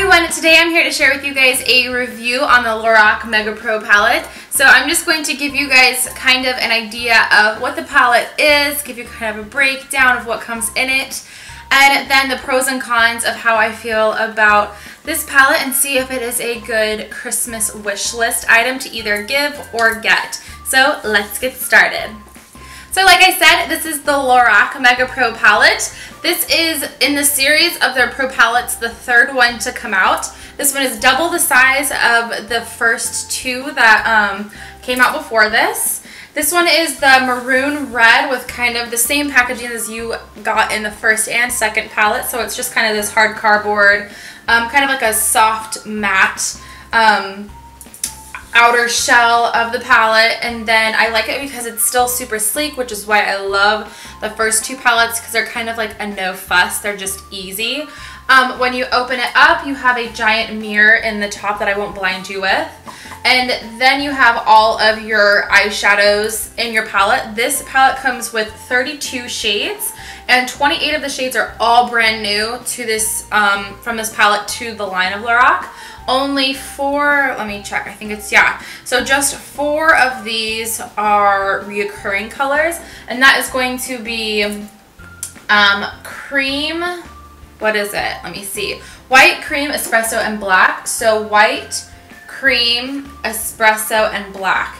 everyone, today I'm here to share with you guys a review on the LaRocque Mega Pro palette. So I'm just going to give you guys kind of an idea of what the palette is, give you kind of a breakdown of what comes in it, and then the pros and cons of how I feel about this palette and see if it is a good Christmas wish list item to either give or get. So let's get started. So like I said, this is the LaRocque Mega Pro palette. This is in the series of their Pro palettes, the third one to come out. This one is double the size of the first two that came out before this. This one is the maroon red with kind of the same packaging as you got in the first and second palette. So it's just kind of this hard cardboard, kind of like a soft matte outer shell of the palette. And then I like it because it's still super sleek, which is why I love the first two palettes, because they're kind of like a no fuss, they're just easy. When you open it up, you have a giant mirror in the top that I won't blind you with, and then you have all of your eyeshadows in your palette. This palette comes with 32 shades, and 28 of the shades are all brand new to this from this palette to the line of LaRocque. Only 4, let me check, I think it's, yeah. So just 4 of these are reoccurring colors, and that is going to be cream, what is it? Let me see. White, cream, espresso, and black. So white, cream, espresso, and black.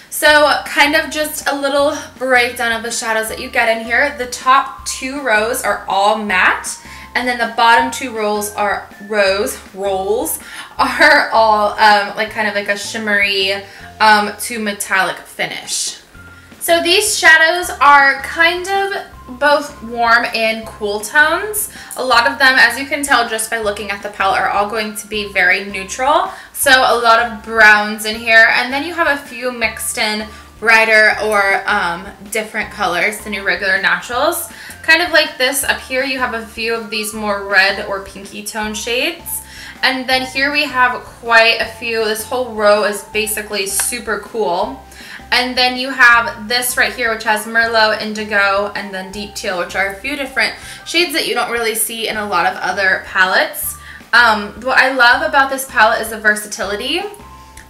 So kind of just a little breakdown of the shadows that you get in here. The top 2 rows are all matte, and then the bottom 2 rolls are all like kind of like a shimmery to metallic finish. So these shadows are kind of both warm and cool tones. A lot of them, as you can tell just by looking at the palette, are all going to be very neutral. So a lot of browns in here, and then you have a few mixed in brighter or different colors than your regular naturals. Kind of like this up here, you have a few of these more red or pinky tone shades. And then here we have quite a few. This whole row is basically super cool. And then you have this right here, which has Merlot, Indigo, and then Deep Teal, which are a few different shades that you don't really see in a lot of other palettes. What I love about this palette is the versatility.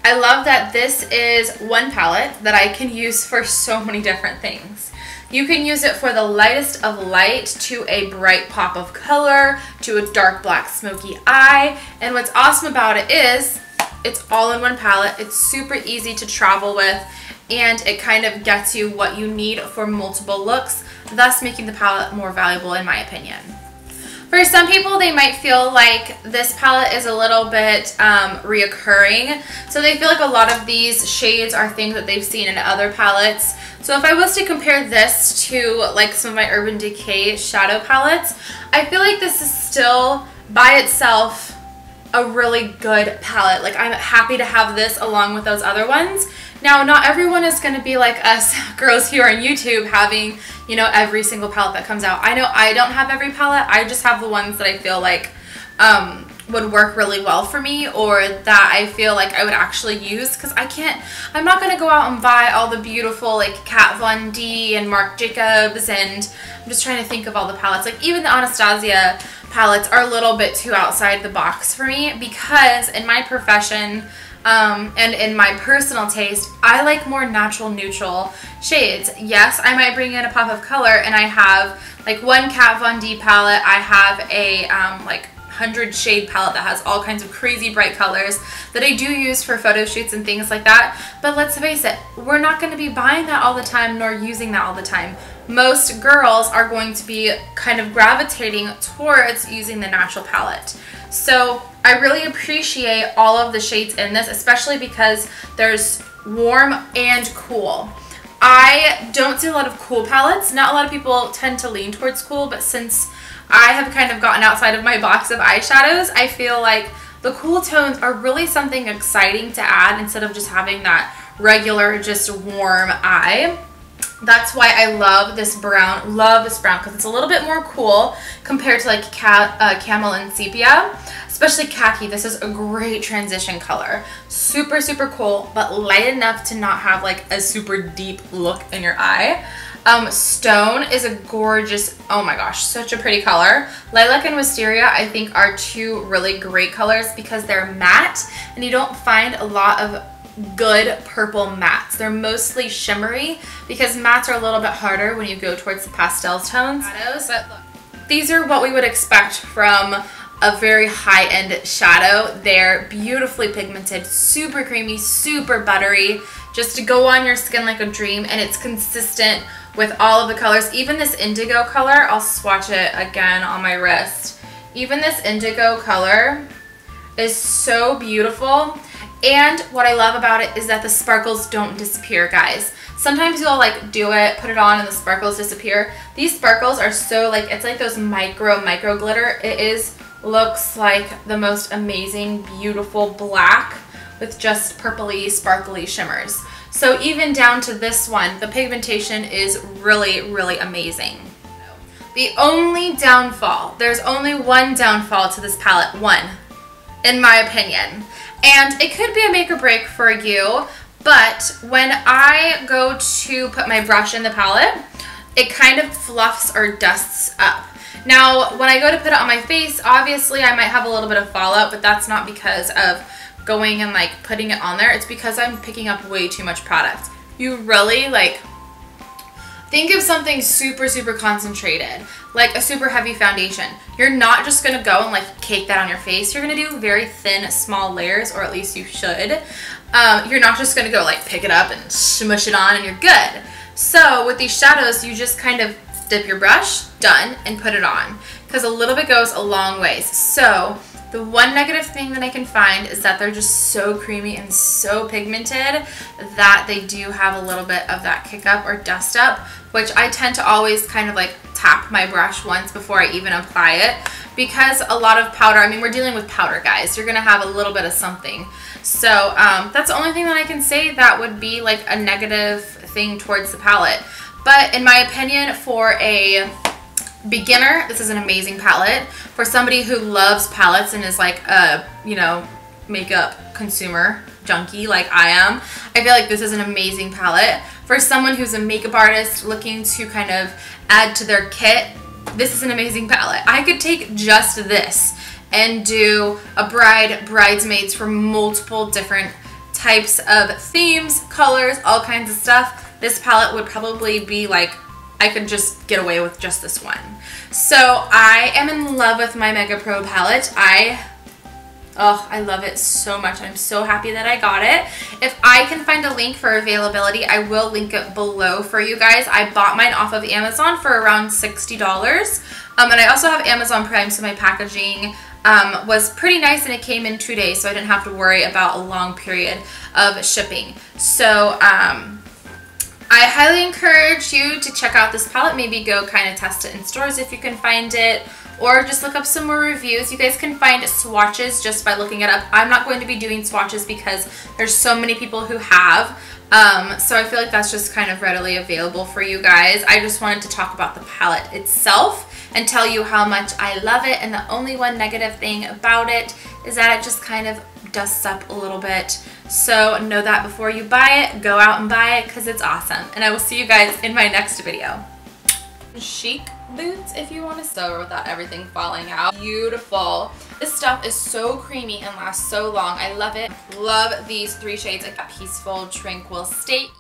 I love that this is one palette that I can use for so many different things. You can use it for the lightest of light to a bright pop of color to a dark black smoky eye. And what's awesome about it is it's all in one palette. It's super easy to travel with, and it kind of gets you what you need for multiple looks, thus making the palette more valuable in my opinion. For some people, they might feel like this palette is a little bit reoccurring. So they feel like a lot of these shades are things that they've seen in other palettes. So if I was to compare this to like some of my Urban Decay shadow palettes, I feel like this is still by itself a really good palette. Like, I'm happy to have this along with those other ones. Now, not everyone is going to be like us girls here on YouTube having, you know, every single palette that comes out. I know I don't have every palette. I just have the ones that I feel like would work really well for me, or that I feel like I would actually use, because I'm not going to go out and buy all the beautiful like Kat Von D and Marc Jacobs, and I'm just trying to think of all the palettes. Like even the Anastasia palettes are a little bit too outside the box for me, because in my profession and in my personal taste, I like more natural neutral shades. Yes, I might bring in a pop of color, and I have like one Kat Von D palette. I have a like 100 shade palette that has all kinds of crazy bright colors that I do use for photo shoots and things like that. But let's face it, we're not going to be buying that all the time nor using that all the time. Most girls are going to be kind of gravitating towards using the natural palette. So I really appreciate all of the shades in this, especially because there's warm and cool. I don't see a lot of cool palettes. Not a lot of people tend to lean towards cool, but since I have kind of gotten outside of my box of eyeshadows, I feel like the cool tones are really something exciting to add instead of just having that regular, just warm eye. That's why I love this brown, because it's a little bit more cool compared to like camel and sepia, especially khaki. This is a great transition color. Super, super cool, but light enough to not have like a super deep look in your eye. Stone is a gorgeous, oh my gosh, such a pretty color. Lilac and Wisteria I think are two really great colors because they're matte and you don't find a lot of good purple mattes. They're mostly shimmery because mattes are a little bit harder when you go towards the pastel tones. But look, these are what we would expect from a very high-end shadow. They're beautifully pigmented, super creamy, super buttery, just to go on your skin like a dream, and it's consistent with all of the colors. Even this indigo color, I'll swatch it again on my wrist. Even this indigo color is so beautiful, and what I love about it is that the sparkles don't disappear, guys. Sometimes you'll like do it, put it on, and the sparkles disappear. These sparkles are so like, it's like those micro glitter. Looks like the most amazing, beautiful black with just purpley, sparkly shimmers. So even down to this one, the pigmentation is really, really amazing. The only downfall, there's only one downfall to this palette, one, in my opinion. And it could be a make or break for you, but when I go to put my brush in the palette, it kind of fluffs or dusts up. Now, when I go to put it on my face, obviously I might have a little bit of fallout, but that's not because of going and like putting it on there. It's because I'm picking up way too much product. You really like, think of something super, super concentrated, like a super heavy foundation. You're not just gonna go and like cake that on your face. You're gonna do very thin, small layers, or at least you should. You're not just gonna go like pick it up and smush it on and you're good. So with these shadows, you just kind of dip your brush, done, and put it on, because a little bit goes a long ways. So the one negative thing that I can find is that they're just so creamy and so pigmented that they do have a little bit of that kick up or dust up, which I tend to always kind of like tap my brush once before I even apply it, because a lot of powder, I mean, we're dealing with powder, guys. You're gonna have a little bit of something. So that's the only thing that I can say that would be like a negative thing towards the palette. But in my opinion, for a beginner, this is an amazing palette. For somebody who loves palettes and is like a, you know, makeup consumer junkie like I am, I feel like this is an amazing palette. For someone who's a makeup artist looking to kind of add to their kit, this is an amazing palette. I could take just this and do a bridesmaids for multiple different types of themes, colors, all kinds of stuff. This palette would probably be like, I could just get away with just this one. So I am in love with my Mega Pro palette. I love it so much. I'm so happy that I got it. If I can find a link for availability, I will link it below for you guys. I bought mine off of Amazon for around $60. And I also have Amazon Prime, so my packaging was pretty nice, and it came in 2 days, so I didn't have to worry about a long period of shipping. So I highly encourage you to check out this palette. Maybe go kind of test it in stores if you can find it, or just look up some more reviews. You guys can find swatches just by looking it up. I'm not going to be doing swatches because there's so many people who have. So I feel like that's just kind of readily available for you guys. I just wanted to talk about the palette itself and tell you how much I love it, and the only one negative thing about it is that it just kind of dusts up a little bit. So know that before you buy it. Go out and buy it because it's awesome. And I will see you guys in my next video. Chic boots if you want to sew without everything falling out. Beautiful. This stuff is so creamy and lasts so long. I love it. Love these three shades, like a peaceful, tranquil state.